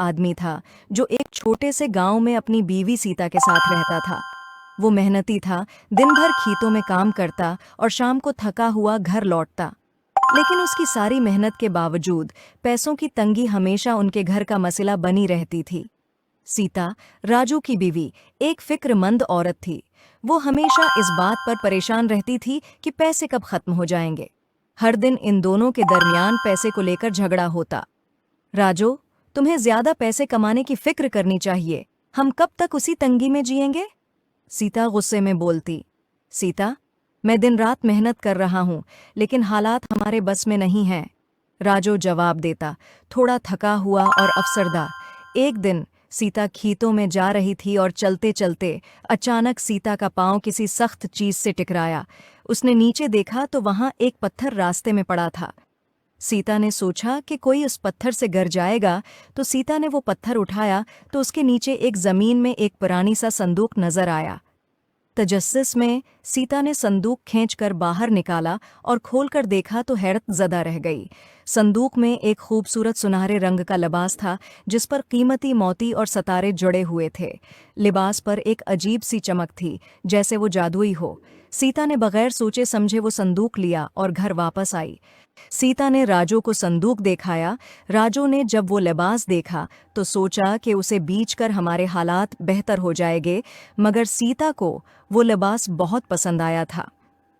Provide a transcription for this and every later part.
आदमी था जो एक छोटे से गांव में अपनी बीवी सीता के साथ रहता था। वो मेहनती था, दिन भर खेतों में काम करता और शाम को थका हुआ घर लौटता। लेकिन उसकी सारी मेहनत के बावजूद पैसों की तंगी हमेशा उनके घर का मसला बनी रहती थी। सीता, राजू की बीवी, एक फिक्रमंद औरत थी। वो हमेशा इस बात पर परेशान रहती थी कि पैसे कब खत्म हो जाएंगे। हर दिन इन दोनों के दरमियान पैसे को लेकर झगड़ा होता। राजू, तुम्हें ज्यादा पैसे कमाने की फिक्र करनी चाहिए। हम कब तक उसी तंगी में जिएंगे? सीता गुस्से में बोलती। सीता, मैं दिन रात मेहनत कर रहा हूं, लेकिन हालात हमारे बस में नहीं हैं। राजू जवाब देता, थोड़ा थका हुआ और अफसरदा। एक दिन सीता खेतों में जा रही थी और चलते चलते अचानक सीता का पांव किसी सख्त चीज से टकराया। उसने नीचे देखा तो वहां एक पत्थर रास्ते में पड़ा था। सीता ने सोचा कि कोई उस पत्थर से गिर जाएगा, तो सीता ने वो पत्थर उठाया तो उसके नीचे एक जमीन में एक पुरानी सा संदूक नजर आया। तजस्सुस में सीता ने संदूक खींचकर बाहर निकाला और खोलकर देखा तो हैरत ज़दा रह गई। संदूक में एक खूबसूरत सुनहरे रंग का लिबास था, जिस पर कीमती मोती और सितारे जुड़े हुए थे। लिबास पर एक अजीब सी चमक थी, जैसे वो जादुई हो। सीता ने बगैर सोचे समझे वो संदूक लिया और घर वापस आई। सीता ने राजू को संदूक दिखाया। राजू ने जब वो लिबास देखा तो सोचा कि उसे बेचकर हमारे हालात बेहतर हो जाएंगे, मगर सीता को वो लिबास बहुत पसंद आया था।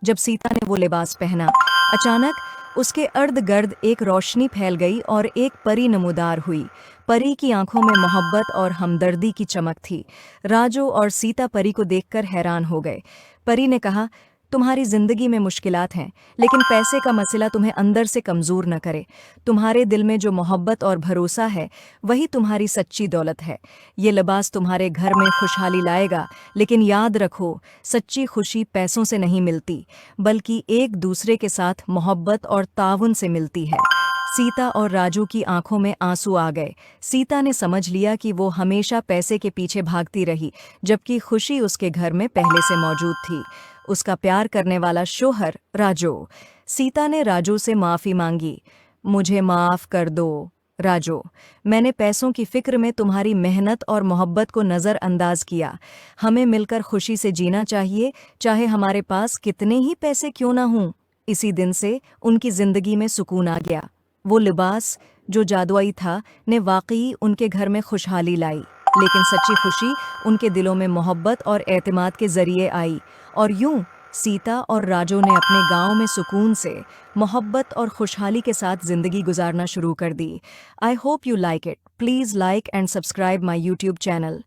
जब सीता ने वो लिबास पहना, अचानक उसके अर्द गिर्द एक रोशनी फैल गई और एक परी नमूदार हुई। परी की आंखों में मोहब्बत और हमदर्दी की चमक थी। राजू और सीता परी को देखकर हैरान हो गए। परी ने कहा, तुम्हारी जिंदगी में मुश्किलात हैं, लेकिन पैसे का मसला तुम्हें अंदर से कमजोर न करे। तुम्हारे दिल में जो मोहब्बत और भरोसा है, वही तुम्हारी सच्ची दौलत है। ये लिबास तुम्हारे घर में खुशहाली लाएगा, लेकिन याद रखो, सच्ची खुशी पैसों से नहीं मिलती, बल्कि एक दूसरे के साथ मोहब्बत और ताउन से मिलती है। सीता और राजू की आंखों में आंसू आ गए। सीता ने समझ लिया कि वो हमेशा पैसे के पीछे भागती रही, जबकि खुशी उसके घर में पहले से मौजूद थी। उसका प्यार करने वाला शोहर राजू। सीता ने राजू से माफ़ी मांगी। मुझे माफ़ कर दो राजू, मैंने पैसों की फिक्र में तुम्हारी मेहनत और मोहब्बत को नज़रअंदाज किया। हमें मिलकर खुशी से जीना चाहिए, चाहे हमारे पास कितने ही पैसे क्यों ना हों। इसी दिन से उनकी ज़िंदगी में सुकून आ गया। वो लिबास जो जादुई था ने वाकई उनके घर में खुशहाली लाई, लेकिन सच्ची खुशी उनके दिलों में मोहब्बत और एतमाद के जरिए आई। और यूं सीता और राजू ने अपने गांव में सुकून से, मोहब्बत और खुशहाली के साथ जिंदगी गुजारना शुरू कर दी। I hope you like it. Please like and subscribe my YouTube channel.